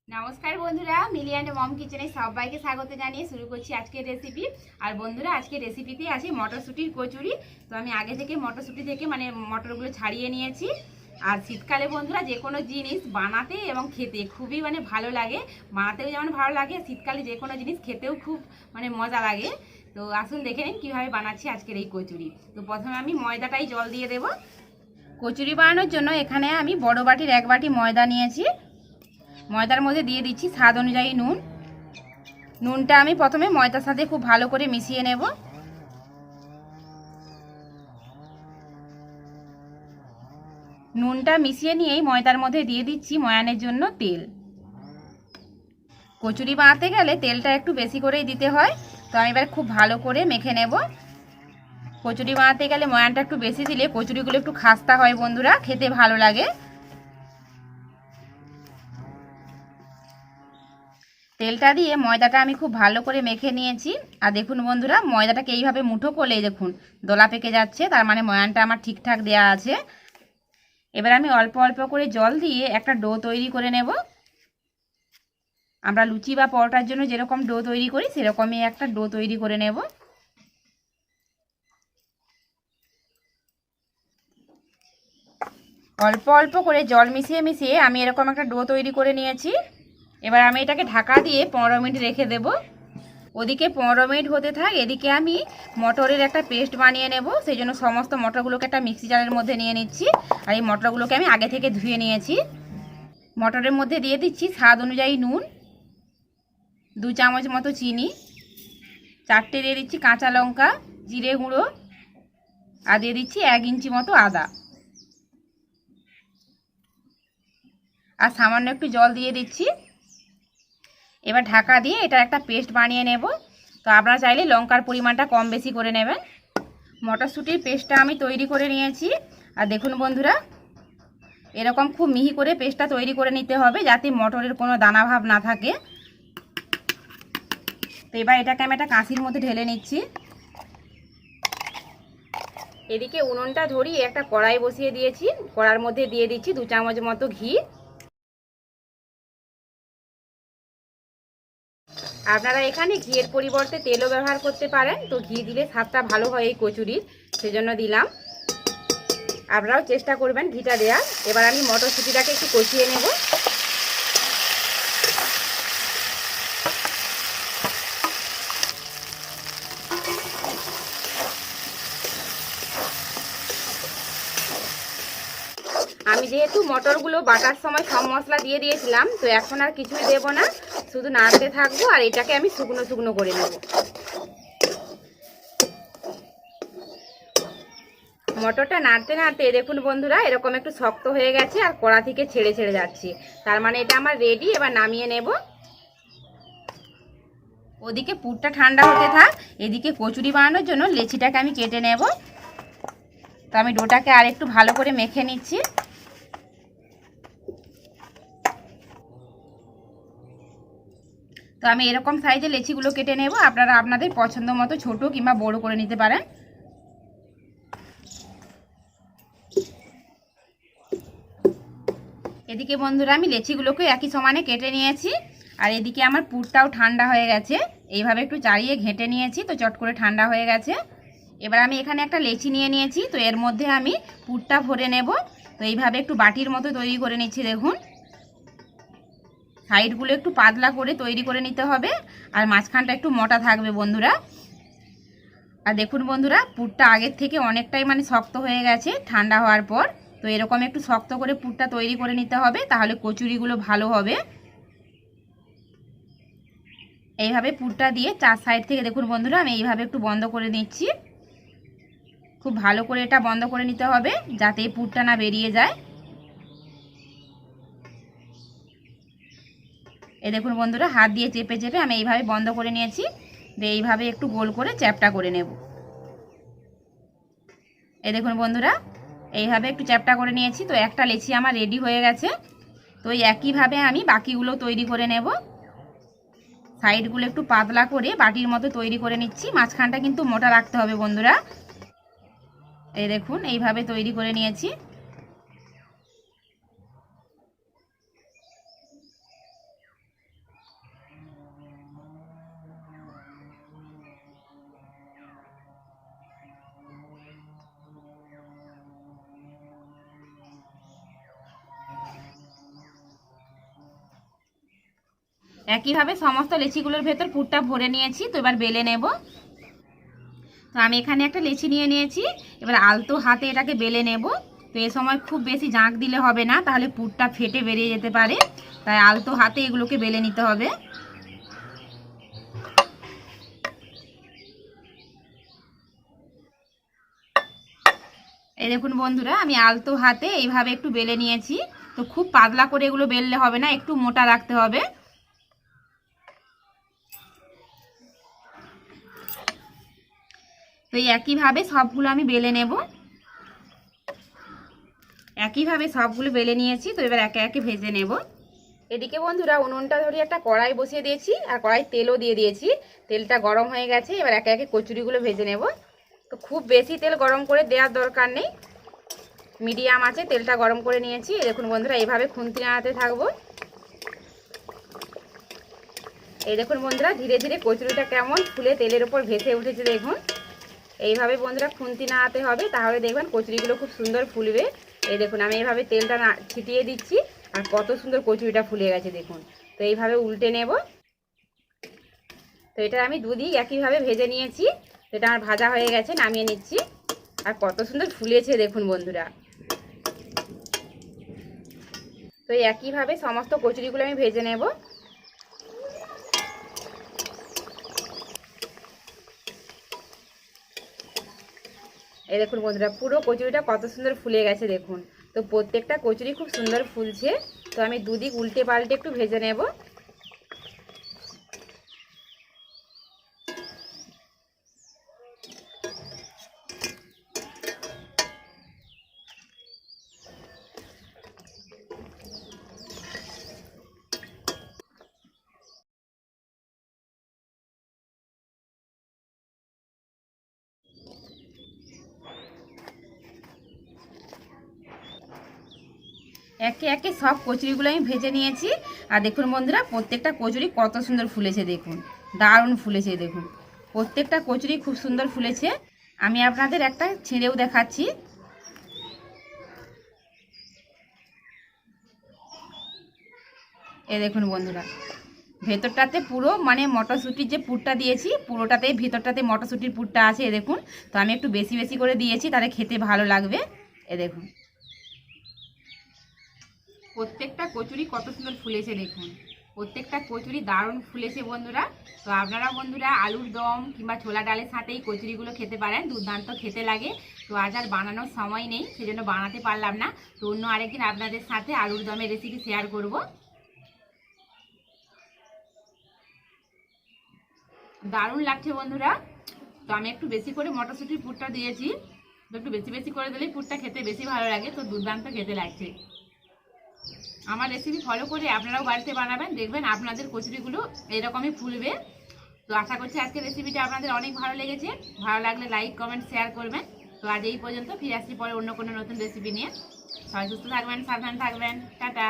নমস্কার বন্ধুরা, মিলি and mom কিচেনে সবাইকে স্বাগত জানিয়ে শুরু করছি আজকের রেসিপি। আর বন্ধুরা, আজকের রেসিপিতে আছে মটরশুঁটির কচুরি। তো আমি আগে থেকে মটরশুঁটি থেকে মটরগুলো ছাড়িয়ে নিয়েছি। আর শীতকালে বন্ধুরা যে কোনো জিনিস বানাতে এবং খেতে খুবই ভালো লাগে। বানাতেও যেমন ভালো লাগে, শীতকালে যে কোনো জিনিস খেতেও খুব মজা লাগে। তো আসুন দেখে নিন কীভাবে বানাচ্ছি আজকের এই কচুরি। তো প্রথমে আমি ময়দাটাই জল দিয়ে দেব। কচুরি বানানোর জন্য এখানে আমি বড় বাটির 1 বাটি ময়দা নিয়েছি। ময়দার মধ্যে দিয়ে দিচ্ছি স্বাদ অনুযায়ী নুন। নুনটা আমি প্রথমে ময়দার সাথে খুব ভালো করে মিশিয়ে নেব। নুনটা মিশিয়ে নিয়েই ময়দার মধ্যে দিয়ে দিচ্ছি ময়ানের জন্য তেল। কচুরি বানাতে গেলে তেলটা একটু বেশি করেই দিতে হয়। তো আমি এবার খুব ভালো করে মেখে নেব। কচুরি বানাতে গেলে ময়ানটা একটু বেশি দিলে কচুরিগুলো একটু খাস্তা হয় বন্ধুরা, খেতে ভালো লাগে। তেলটা দিয়ে ময়দাটা আমি খুব ভালো করে মেখে নিয়েছি। আর দেখুন বন্ধুরা, ময়দাটাকে এইভাবে মুঠো করলেই দেখুন দলা পেকে যাচ্ছে, তার মানে ময়ানটা আমার ঠিকঠাক দেয়া আছে। এবার আমি অল্প অল্প করে জল দিয়ে একটা ডো তৈরি করে নেব। আমরা লুচি বা পরোটার জন্য যেরকম ডো তৈরি করি সেরকমই একটা ডো তৈরি করে নেব। অল্প অল্প করে জল মিশিয়ে মিশিয়ে আমি এরকম একটা ডো তৈরি করে নিয়েছি। এবার আমি এটাকে ঢাকা দিয়ে 15 মিনিট রেখে দেব। ওদিকে 15 মিনিট হতে থাক, এদিকে আমি মটরের একটা পেস্ট বানিয়ে নেব। সেই জন্য সমস্ত মটরগুলোকে একটা মিক্সি জারের মধ্যে নিয়ে নিচ্ছি। আর এই মটরগুলোকে আমি আগে থেকে ধুয়ে নিয়েছি। মটরের মধ্যে দিয়ে দিচ্ছি স্বাদ অনুযায়ী নুন, 2 চামচ মতো চিনি, 4টে দিয়ে দিচ্ছি কাঁচা লঙ্কা, জিরে গুঁড়ো, আর দিয়ে দিচ্ছি 1 ইঞ্চি মতো আদা, আর সামান্য একটু জল দিয়ে দিচ্ছি। এবার ঢাকা দিয়ে এটা একটা পেস্ট বানিয়ে নেব। তো আপনারা চাইলে লঙ্কার পরিমাণটা কম বেশি করে নেবেন। মটরশুঁটির পেস্টটা আমি তৈরি করে নিয়েছি। আর দেখুন বন্ধুরা, এরকম খুব মিহি করে পেস্টটা তৈরি করে নিতে হবে যাতে মটরের কোনো দানা ভাব না থাকে। তো এবার এটাকে আমি একটা কাঁচির মধ্যে ঢেলে নিচ্ছি। এদিকে উনুনটা ধরিয়ে একটা কড়াই বসিয়ে দিয়েছি। কড়ার মধ্যে দিয়ে দিচ্ছি 2 চামচ মতো ঘি। আপনারা এখানে ঘিয়ের পরিবর্তে তেলও ব্যবহার করতে পারেন। তো ঘি দিলে স্বাদটা ভালো হয় এই কচুরির, সেজন্য দিলাম। আপনারাও চেষ্টা করবেন ঘিটা দেওয়ার। এবার আমি মটরশুঁটিটাকে একটু কষিয়ে নেব। আমি যেহেতু মটরগুলো বাটার সময় সব মশলা দিয়ে দিয়েছিলাম, তো এখন আর কিছুই দেব না, শুধু নাড়তে থাকবো। আর এটাকে আমি শুকনো শুকনো করে নেব। মটরটা নাড়তে নাড়তে দেখুন বন্ধুরা, এরকম একটু শক্ত হয়ে গেছে আর কড়া থেকে ছেড়ে ছেড়ে যাচ্ছে, তার মানে এটা আমার রেডি। এবার নামিয়ে নেব। ওদিকে পুরটা ঠান্ডা হতে থাক, এদিকে কচুরি বানানোর জন্য লেচিটাকে আমি কেটে নেব। তো আমি ডোটাকে আর একটু ভালো করে মেখে নিচ্ছি। তো আমি এরকম সাইজে লেচিগুলো কেটে নেব। আপনারা আপনাদের পছন্দ মতো ছোট কিংবা বড় করে নিতে পারেন। এদিকে বন্ধুরা, আমি লেচিগুলোকে একই সমানে কেটে নিয়েছি। আর এদিকে আমার পুরটাও ঠান্ডা হয়ে গেছে। এইভাবে একটু চাড়িয়ে ঘেঁটে নিয়েছি, তো চট করে ঠান্ডা হয়ে গেছে। এবার আমি এখানে একটা লেচি নিয়ে নিয়েছি। তো এর মধ্যে আমি পুরটা ভরে নেব। তো এইভাবে একটু বাটির মতো তৈরি করে নিচ্ছি। দেখুন, সাইডগুলো একটু পাতলা করে তৈরি করে নিতে হবে, আর মাঝখানটা একটু মোটা থাকবে বন্ধুরা। আর দেখুন বন্ধুরা, পুরটা আগের থেকে অনেকটাই শক্ত হয়ে গেছে ঠান্ডা হওয়ার পর। তো এরকম একটু শক্ত করে পুরটা তৈরি করে নিতে হবে, তাহলে কচুরিগুলো ভালো হবে। এইভাবে পুরটা দিয়ে 4 সাইড থেকে দেখুন বন্ধুরা, আমি এইভাবে একটু বন্ধ করে নিচ্ছি। খুব ভালো করে এটা বন্ধ করে নিতে হবে যাতে পুরটা না বেরিয়ে যায়। এই দেখুন বন্ধুরা, হাত দিয়ে চেপে চেপে আমি এইভাবে বন্ধ করে নিয়েছি। এইভাবে একটু গোল করে চ্যাপটা করে নেব। এই দেখুন বন্ধুরা, এইভাবে একটু চ্যাপটা করে নিয়েছি। তো একটা লেচি আমার রেডি হয়ে গেছে। তো একইভাবে আমি বাকিগুলো তৈরি করে নেব। সাইডগুলো একটু পাতলা করে বাটির মতো তৈরি করে নিচ্ছি। মাঝখানটা কিন্তু মোটা রাখতে হবে বন্ধুরা। এই দেখুন, এইভাবে তৈরি করে নিয়েছি। একইভাবে সমস্ত লেচিগুলোর ভেতর পুরটা ভরে নিয়েছি। তো এবার বেলে নেব। তো আমি এখানে একটা লেচি নিয়ে নিয়েছি, এবার আলতো হাতে এটাকে বেলে নেব। তো এ সময় খুব বেশি জাঁক দিলে হবে না, তাহলে পুরটা ফেটে বেরিয়ে যেতে পারে, তাই আলতো হাতে এগুলোকে বেলে নিতে হবে। এই দেখুন বন্ধুরা, আমি আলতো হাতে এইভাবে একটু বেলে নিয়েছি। তো খুব পাতলা করে এগুলো বেললে হবে না, একটু মোটা রাখতে হবে। তো এই একইভাবে সবগুলো আমি বেলে নেব। একইভাবে সবগুলো বেলে নিয়েছি। তো এবার একে একে ভেজে নেব। এদিকে বন্ধুরা উনুনটা ধরে একটা কড়াই বসিয়ে দিয়েছি, আর কড়াই তেলও দিয়ে দিয়েছি। তেলটা গরম হয়ে গেছে, এবার একে একে কচুরিগুলো ভেজে নেব। তো খুব বেশি তেল গরম করে দেওয়ার দরকার নেই, মিডিয়াম আছে তেলটা গরম করে নিয়েছি। দেখুন বন্ধুরা, এইভাবে খুন্তি নাড়াতে থাকবো। এই দেখুন বন্ধুরা, ধীরে ধীরে কচুরিটা কেমন ফুলে তেলের উপর ভেসে উঠেছে। দেখুন এইভাবে বন্ধুরা খুন্তি নাড়াতে হবে, তাহলে দেখবেন কচুরিগুলো খুব সুন্দর ফুলবে। এই দেখুন আমি এইভাবে তেলটা ছিটিয়ে দিচ্ছি, আর কত সুন্দর কচুরিটা ফুলে গেছে দেখুন। তো এইভাবে উল্টে নেব। তো এটা আমি দুদিক একইভাবে ভেজে নিয়েছি। তো এটা আমার ভাজা হয়ে গেছে, নামিয়ে নিচ্ছি। আর কত সুন্দর ফুলেছে দেখুন বন্ধুরা। তো একইভাবে সমস্ত কচুরিগুলো আমি ভেজে নেব। এই দেখুন বন্ধুরা, পুরো কচুরিটা কত সুন্দর ফুলে গেছে দেখুন। তো প্রত্যেকটা কচুরি খুব সুন্দর ফুলছে। তো আমি দুদিক উল্টে পাল্টে একটু ভেজে নেব। একে একে সব কচুরিগুলো আমি ভেজে নিয়েছি। আর দেখুন বন্ধুরা, প্রত্যেকটা কচুরি কত সুন্দর ফুলেছে দেখুন, দারুণ ফুলেছে দেখুন। প্রত্যেকটা কচুরি খুব সুন্দর ফুলেছে। আমি আপনাদের একটা ছিঁড়েও দেখাচ্ছি। এই দেখুন বন্ধুরা, ভেতরটাতে পুরো মানে মটরশুঁটির যে পুরটা দিয়েছি, পুরোটাতেই ভেতরটাতে মটরশুঁটির পুরটা আছে। এ দেখুন, তো আমি একটু বেশি বেশি করে দিয়েছি, তাহলে খেতে ভালো লাগবে। এ দেখুন প্রত্যেকটা কচুরি কত সুন্দর ফুলেছে দেখুন। প্রত্যেকটা কচুরি দারুণ ফুলেছে বন্ধুরা। তো আপনারা বন্ধুরা আলুর দম কিংবা ছোলা ডালের সাথে এই কচুরিগুলো খেতে পারেন, দুর্দান্ত খেতে লাগে। তো আজ আর বানানোর সময় নেই, সেজন্য বানাতে পারলাম না। তো অন্য আরেকদিন আপনাদের সাথে আলুর দমের রেসিপি শেয়ার করব। দারুণ লাগছে বন্ধুরা। তো আমি একটু বেশি করে মটরশুঁটির পুরটা দিয়েছি। তো একটু বেশি বেশি করে দিলেই পুরটা খেতে বেশি ভালো লাগে। তো দুর্দান্ত খেতে লাগছে। আমার রেসিপি ফলো করে আপনারাও বাড়িতে বানাবেন, দেখবেন আপনাদের কচুরিগুলো এরকমই ফুলবে। তো আশা করছি আজকের রেসিপিটা আপনাদের অনেক ভালো লেগেছে। ভালো লাগলে লাইক কমেন্ট শেয়ার করবেন। তো আজ এই পর্যন্ত, ফিরে আসছি পরে অন্য কোনো নতুন রেসিপি নিয়ে। সবাই সুস্থ থাকবেন, সাবধান থাকবেন। টাটা।